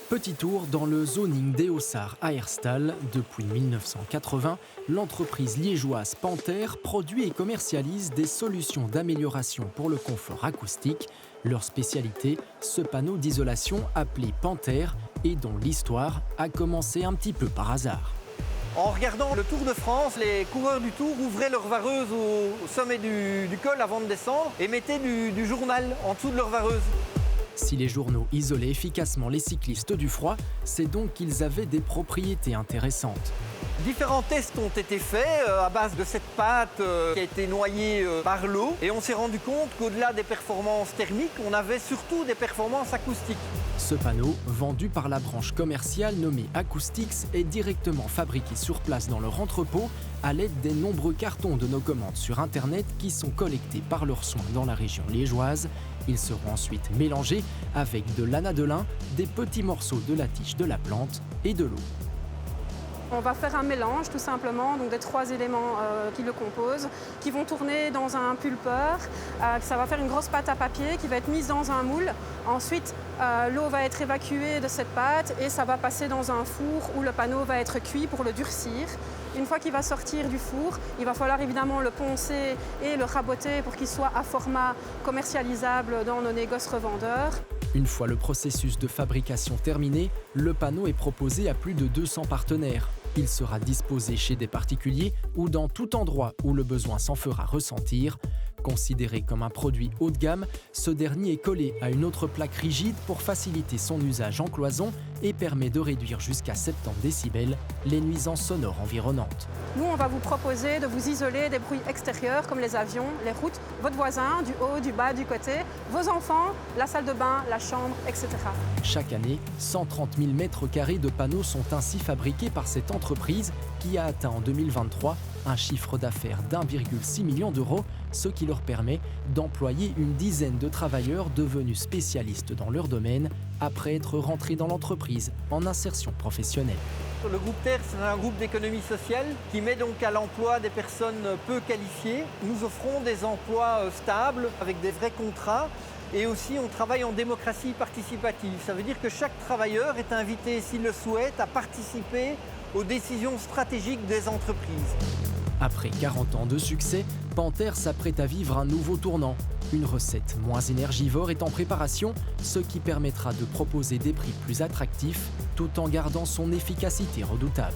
Petit tour dans le zoning d'Eosar à Herstal. Depuis 1980, l'entreprise liégeoise Panther produit et commercialise des solutions d'amélioration pour le confort acoustique. Leur spécialité, ce panneau d'isolation appelé Panther et dont l'histoire a commencé un petit peu par hasard. En regardant le Tour de France, les coureurs du Tour ouvraient leur vareuse au sommet du col avant de descendre et mettaient du journal en dessous de leur vareuse. Si les journaux isolaient efficacement les cyclistes du froid, c'est donc qu'ils avaient des propriétés intéressantes. Différents tests ont été faits à base de cette pâte qui a été noyée par l'eau et on s'est rendu compte qu'au-delà des performances thermiques, on avait surtout des performances acoustiques. Ce panneau, vendu par la branche commerciale nommée Acoustics, est directement fabriqué sur place dans leur entrepôt à l'aide des nombreux cartons de nos commandes sur Internet qui sont collectés par leurs soins dans la région liégeoise. Ils seront ensuite mélangés avec de l'anadelin, des petits morceaux de la tige de la plante et de l'eau. On va faire un mélange tout simplement, donc des trois éléments qui le composent, qui vont tourner dans un pulpeur. Ça va faire une grosse pâte à papier qui va être mise dans un moule. Ensuite, l'eau va être évacuée de cette pâte et ça va passer dans un four où le panneau va être cuit pour le durcir. Une fois qu'il va sortir du four, il va falloir évidemment le poncer et le raboter pour qu'il soit à format commercialisable dans nos négoces revendeurs. Une fois le processus de fabrication terminé, le panneau est proposé à plus de 200 partenaires. Il sera disposé chez des particuliers ou dans tout endroit où le besoin s'en fera ressentir. Considéré comme un produit haut de gamme, ce dernier est collé à une autre plaque rigide pour faciliter son usage en cloison et permet de réduire jusqu'à 70 décibels les nuisances sonores environnantes. Nous, on va vous proposer de vous isoler des bruits extérieurs comme les avions, les routes, votre voisin, du haut, du bas, du côté, vos enfants, la salle de bain, la chambre, etc. Chaque année, 130 000 mètres carrés de panneaux sont ainsi fabriqués par cette entreprise qui a atteint en 2023 un chiffre d'affaires d'1,6 million d'euros, ce qui leur permet d'employer une dizaine de travailleurs devenus spécialistes dans leur domaine après être rentrés dans l'entreprise en insertion professionnelle. Le groupe Terre, c'est un groupe d'économie sociale qui met donc à l'emploi des personnes peu qualifiées. Nous offrons des emplois stables avec des vrais contrats et aussi on travaille en démocratie participative. Ça veut dire que chaque travailleur est invité, s'il le souhaite, à participer aux décisions stratégiques des entreprises. Après 40 ans de succès, Panther s'apprête à vivre un nouveau tournant. Une recette moins énergivore est en préparation, ce qui permettra de proposer des prix plus attractifs tout en gardant son efficacité redoutable.